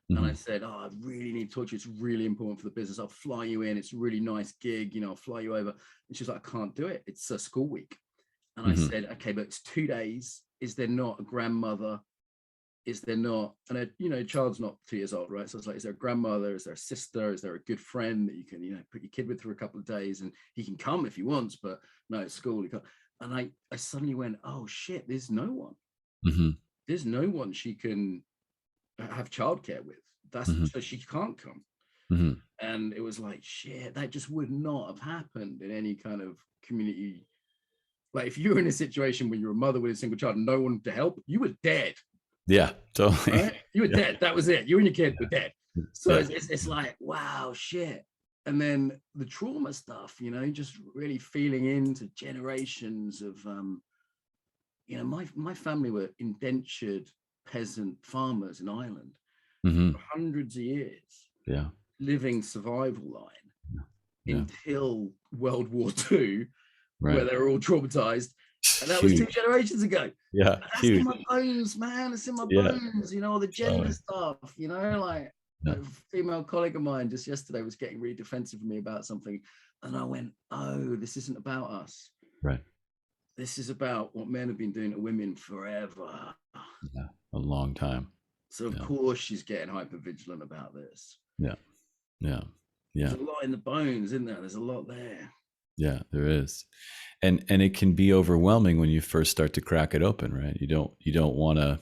Mm-hmm. And I said, I really need to talk to you. It's really important for the business. I'll fly you in. It's a really nice gig. I'll fly you over. And she's like, I can't do it. It's a school week. And I said, okay, but it's 2 days. Is there not a grandmother? Is there not, and a child's not 2 years old, right? So it's like, is there a grandmother? Is there a sister? Is there a good friend that you can, put your kid with for a couple of days, and he can come if he wants, but no, it's school. He can't. And I suddenly went, oh shit, there's no one. Mm-hmm. There's no one she can have childcare with. So she can't come. Mm-hmm. And it was like, shit, that just would not have happened in any kind of community. Like if you were in a situation where you're a mother with a single child and no one to help, you were dead. Yeah, totally. Right? You were dead. That was it. You and your kid were dead. So it's like, wow, shit. And then the trauma stuff, just really feeling into generations of, my family were indentured peasant farmers in Ireland for hundreds of years. Yeah. Living survival line until World War II, where they were all traumatized. And that was 2 generations ago. Yeah. That's in my bones, man. It's in my bones, all the gender stuff, like a female colleague of mine just yesterday was getting really defensive of me about something. And I went, oh, this isn't about us. Right. This is about what men have been doing to women forever. Yeah. A long time. So of course she's getting hyper vigilant about this. Yeah. Yeah. Yeah. There's a lot in the bones, isn't there? There's a lot there. Yeah, there is. And it can be overwhelming when you first start to crack it open, right? You don't want to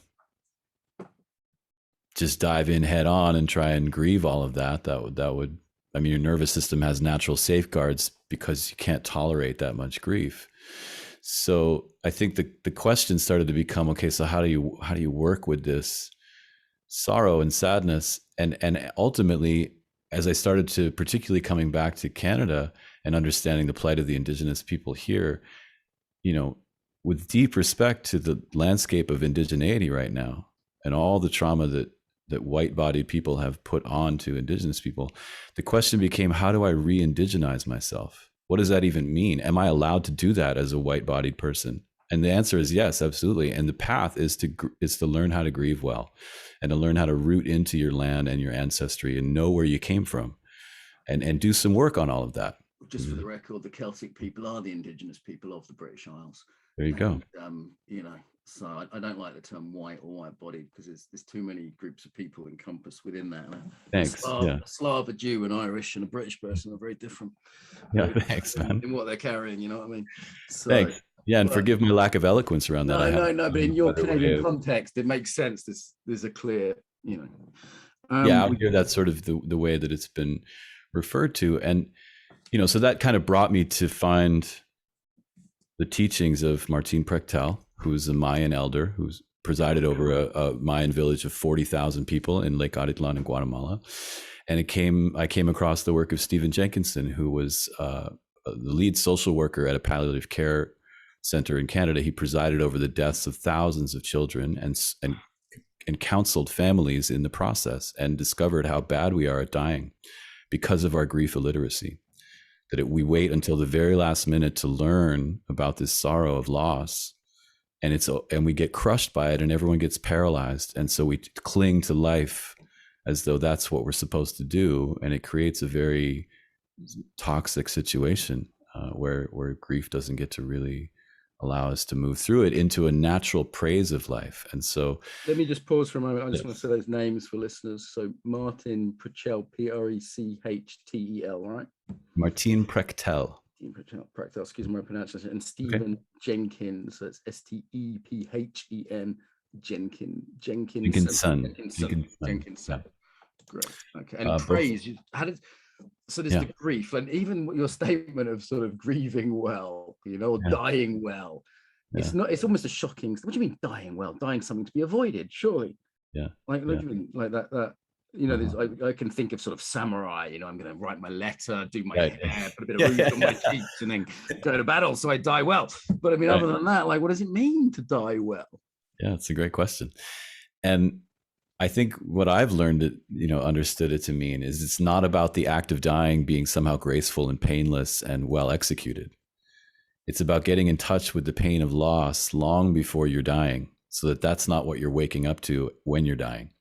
just dive in head on and try and grieve all of that. That would, I mean, your nervous system has natural safeguards because you can't tolerate that much grief. So I think the question started to become, okay, so how do you work with this sorrow and sadness? And ultimately, as I started to, particularly coming back to Canada and understanding the plight of the Indigenous people here, with deep respect to the landscape of indigeneity right now and all the trauma that white-bodied people have put on to Indigenous people, the question became, how do I re-indigenize myself? What does that even mean? Am I allowed to do that as a white-bodied person? And the answer is yes, absolutely. And the path is to learn how to grieve well, and to learn how to root into your land and your ancestry and know where you came from, and do some work on all of that. Just for the record, the Celtic people are the indigenous people of the British Isles. There you go. So I don't like the term white or white-bodied because there's too many groups of people encompassed within that. Thanks. A Slav, a Jew, an Irish, and a British person are very different. Yeah, thanks, man. In what they're carrying, you know what I mean? So, thanks. Yeah, and forgive my lack of eloquence around that. No, but in your Canadian context, it makes sense. There's a clear, yeah, out here, that's sort of the way that it's been referred to. And, so that kind of brought me to find the teachings of Martin Prechtel, who's a Mayan elder who's presided over a Mayan village of 40,000 people in Lake Atitlan in Guatemala. And I came across the work of Stephen Jenkinson, who was the lead social worker at a palliative care center in Canada. He presided over the deaths of thousands of children and counseled families in the process, and discovered how bad we are at dying because of our grief illiteracy. That we wait until the very last minute to learn about this sorrow of loss, and we get crushed by it, and everyone gets paralyzed, and so we cling to life as though that's what we're supposed to do, and it creates a very toxic situation where grief doesn't get to really allow us to move through it into a natural praise of life. And so let me just pause for a moment. I just want to say those names for listeners. So Martin Prechtel, Prechtel, right? Martin Prechtel. Prechtel, excuse my pronunciation. And Stephen Jenkins, so it's Stephen Jenkinson. Yeah. Great. Okay. And praise. So there's the grief, and even your statement of sort of grieving well, or dying well. It's not. It's almost a shocking. What do you mean dying well? Dying something to be avoided, surely. Yeah. Like that. I can think of sort of samurai. I'm going to write my letter, do my hair, put a bit of rouge on my cheeks, and then go to battle so I die well. But I mean, other than that, like, what does it mean to die well? Yeah, it's a great question. And I think what I've learned it, understood it to mean is it's not about the act of dying being somehow graceful and painless and well executed. It's about getting in touch with the pain of loss long before you're dying, so that that's not what you're waking up to when you're dying.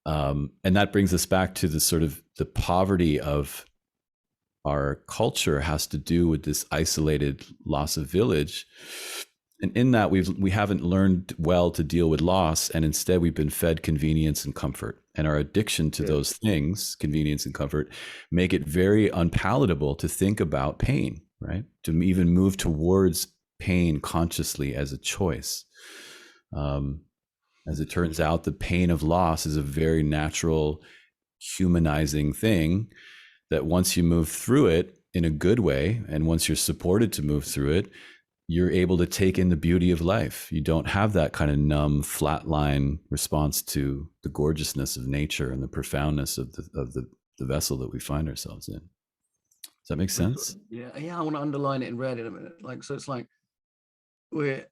And that brings us back to the sort of the poverty of our culture has to do with this isolated loss of village. And in that we haven't learned well to deal with loss, and instead we've been fed convenience and comfort. And our addiction to those things, convenience and comfort, make it very unpalatable to think about pain, right? To even move towards pain consciously as a choice. As it turns out, the pain of loss is a very natural, humanizing thing that once you move through it in a good way, and once you're supported to move through it, you're able to take in the beauty of life. You don't have that kind of numb, flatline response to the gorgeousness of nature and the profoundness of the vessel that we find ourselves in. Does that make sense? Yeah. I want to underline it in red in a minute. So it's like we're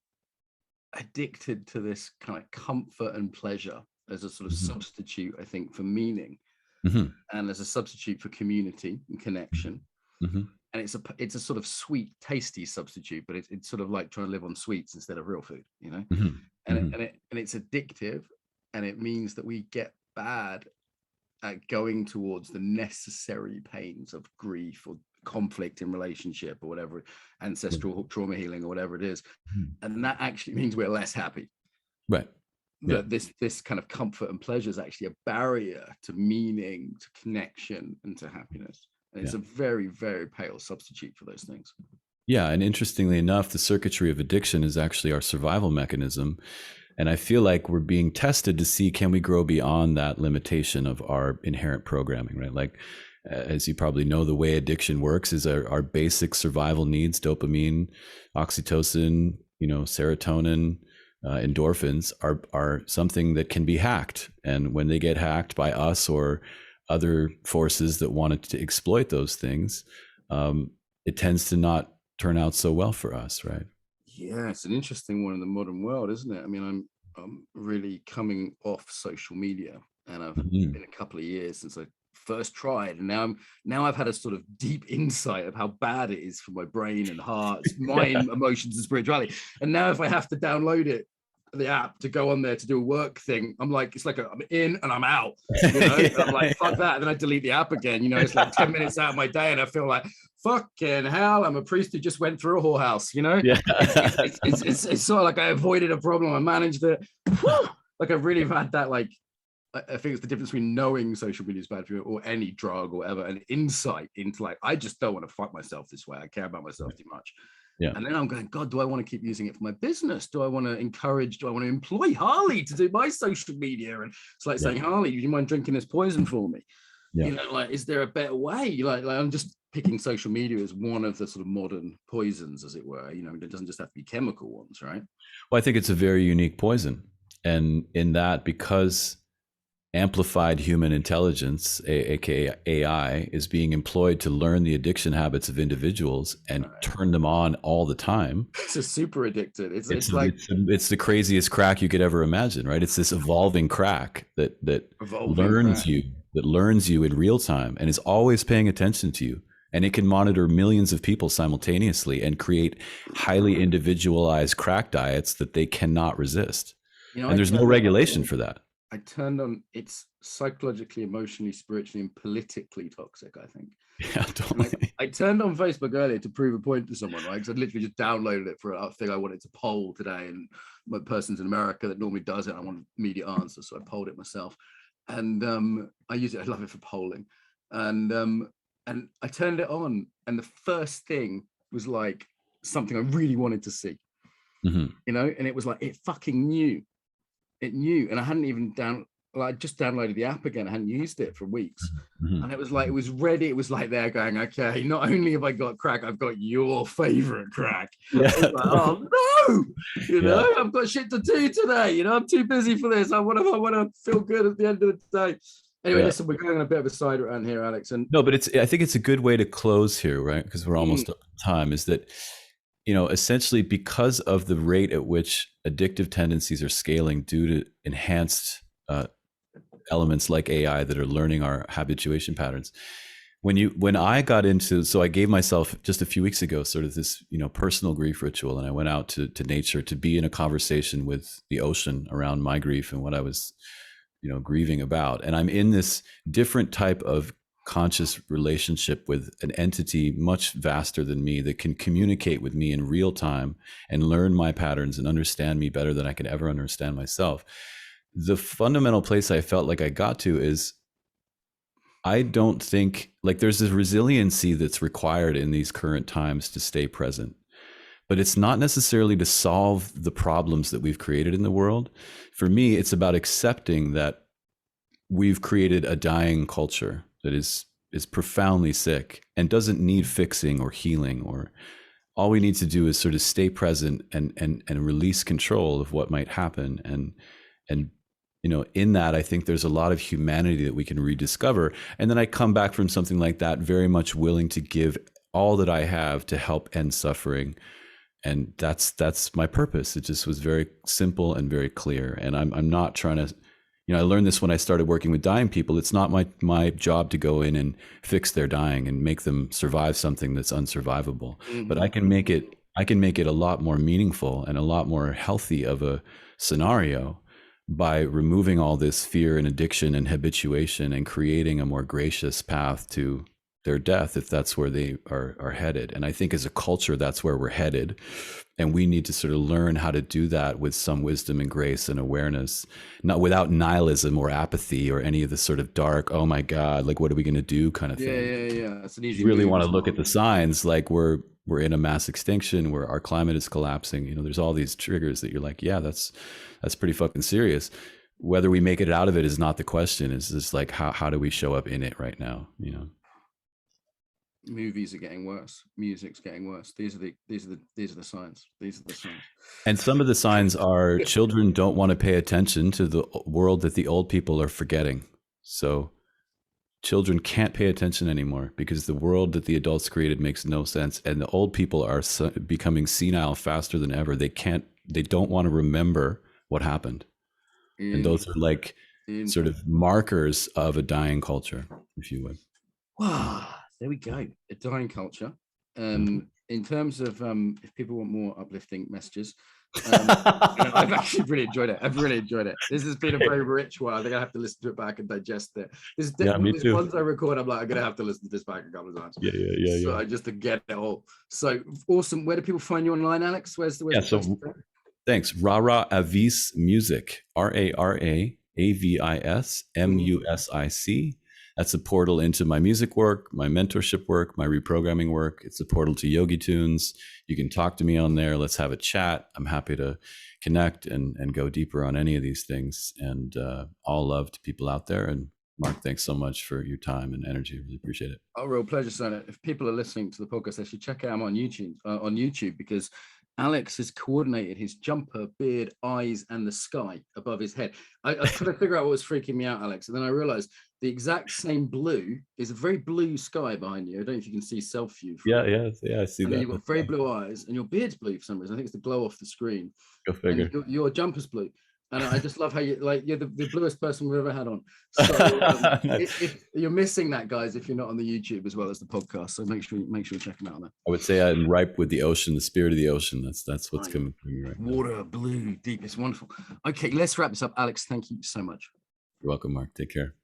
addicted to this kind of comfort and pleasure as a sort of substitute, I think, for meaning, and as a substitute for community and connection. And it's a sort of sweet, tasty substitute, but it's sort of like trying to live on sweets instead of real food, And it's addictive, and it means that we get bad at going towards the necessary pains of grief or conflict in relationship or whatever, ancestral trauma healing or whatever it is, and that actually means we're less happy. Right. That this kind of comfort and pleasure is actually a barrier to meaning, to connection, and to happiness. And it's a very, very pale substitute for those things. Yeah. And interestingly enough, the circuitry of addiction is actually our survival mechanism. And I feel like we're being tested to see, can we grow beyond that limitation of our inherent programming, right? Like, as you probably know, the way addiction works is our basic survival needs, dopamine, oxytocin, serotonin, endorphins are something that can be hacked. And when they get hacked by us or other forces that wanted to exploit those things, it tends to not turn out so well for us, right? Yeah, it's an interesting one in the modern world, isn't it? I mean, I'm really coming off social media, and I've been a couple of years since I first tried, and now I've had a sort of deep insight of how bad it is for my brain and heart, mind, emotions, and spirituality. And now if I have to download the app to go on there to do a work thing, I'm like, it's like I'm in and I'm out, I'm like, fuck that, and then I delete the app again. It's like 10 minutes out of my day, and I feel like, fucking hell, I'm a priest who just went through a whorehouse. It's sort of like I avoided a problem, I managed it. Like I really have had that, like, I think it's the difference between knowing social media is bad for you or any drug or whatever, and insight into like, I just don't want to fuck myself this way. I care about myself too much. Yeah. And then I'm going, God, do I want to keep using it for my business? Do I want to employ Harley to do my social media? And it's like saying, Harley, do you mind drinking this poison for me? Like, is there a better way? Like I'm just picking social media as one of the sort of modern poisons, as it were. It doesn't just have to be chemical ones, right? Well, I think it's a very unique poison. And in that, because amplified human intelligence, aka AI, is being employed to learn the addiction habits of individuals and turn them on all the time. It's a super addicted. It's the craziest crack you could ever imagine, right? It's this evolving crack that learns you in real time and is always paying attention to you. And it can monitor millions of people simultaneously and create highly individualized crack diets that they cannot resist. And there's no regulation for that. I turned on, it's psychologically, emotionally, spiritually, and politically toxic, I think. Yeah, totally. I turned on Facebook earlier to prove a point to someone, right? Because I literally just downloaded it for a thing I wanted to poll today, and my person's in America that normally does it. I want immediate answers, so I polled it myself. And I use it, I love it for polling. And I turned it on, and the first thing was like something I really wanted to see, and it was like, it fucking knew. it knew, and I hadn't even I just downloaded the app again. I hadn't used it for weeks. And it was like, it was ready. It was like they're going, okay, not only have I got crack, I've got your favorite crack. Yeah. Like, oh no, you know, I've got shit to do today. You know, I'm too busy for this. I want to feel good at the end of the day. Anyway, listen, we're going on a bit of a side around here, Alex. And no, but I think it's a good way to close here, right? Because we're almost up to time. Is that, you know, essentially because of the rate at which addictive tendencies are scaling due to enhanced elements like AI that are learning our habituation patterns. When I got into, so I gave myself just a few weeks ago sort of this, you know, personal grief ritual, and I went out to nature to be in a conversation with the ocean around my grief and what I was, you know, grieving about. And I'm in this different type of conscious relationship with an entity much vaster than me that can communicate with me in real time and learn my patterns and understand me better than I could ever understand myself. The fundamental place I felt like I got to is, I don't think, like, there's this resiliency that's required in these current times to stay present, but it's not necessarily to solve the problems that we've created in the world. For me, it's about accepting that we've created a dying culture that is profoundly sick and doesn't need fixing or healing, or all we need to do is sort of stay present and release control of what might happen. And you know, in that, I think there's a lot of humanity that we can rediscover. And then I come back from something like that very much willing to give all that I have to help end suffering. And that's my purpose. It just was very simple and very clear. And I'm not trying to, you know, I learned this when I started working with dying people. It's not my job to go in and fix their dying and make them survive something that's unsurvivable. But I can make it a lot more meaningful and a lot more healthy of a scenario by removing all this fear and addiction and habituation and creating a more gracious path to their death, if that's where they are headed. And I think as a culture, that's where we're headed. And we need to sort of learn how to do that with some wisdom and grace and awareness, not without nihilism or apathy or any of the sort of dark, oh my God, like, what are we going to do kind of thing. Yeah. That's an easy you really want to look at the signs, like we're in a mass extinction, where our climate is collapsing. You know, there's all these triggers that you're like, yeah, that's pretty fucking serious. Whether we make it out of it is not the question. It's just like, how do we show up in it right now? You know, movies are getting worse, music's getting worse. These are the signs. These are the signs. And some of the signs are children don't want to pay attention to the world that the old people are forgetting. So children can't pay attention anymore because the world that the adults created makes no sense, and the old people are becoming senile faster than ever. They don't want to remember what happened. And those are like sort of markers of a dying culture, if you would. Wow, there we go. A dying culture. In terms of if people want more uplifting messages, I've actually really enjoyed it. I've really enjoyed it. This has been a very rich one. I think I have to listen to it back and digest it. Me too. Once I record, I'm like, I'm gonna have to listen to this back a couple of times. Yeah. So just to get it all. So awesome. Where do people find you online, Alex? Where's the thanks. Rara Avis Music. RARAAVIS MUSIC. That's a portal into my music work, my mentorship work, my reprogramming work. It's a portal to Yogitunes. You can talk to me on there. Let's have a chat. I'm happy to connect and go deeper on any of these things. And all love to people out there. And Mark, thanks so much for your time and energy. Really appreciate it. Oh, real pleasure, Sonnet. If people are listening to the podcast, they should check out him on YouTube because Alex has coordinated his jumper, beard, eyes, and the sky above his head. I was trying to figure out what was freaking me out, Alex. And then I realized the exact same blue is a very blue sky behind you. I don't know if you can see self-view. Yeah, I see that. You've got very blue eyes, and your beard's blue for some reason. I think it's the glow off the screen. Go figure. Your jumper's blue. And I just love how you're the bluest person we've ever had on. So if you're missing that, guys, if you're not on the YouTube as well as the podcast. So make sure you check them out there. I would say I'm ripe with the ocean, the spirit of the ocean. That's what's coming from me right now. Water, blue, deep. It's wonderful. Okay, let's wrap this up. Alex, thank you so much. You're welcome, Mark. Take care.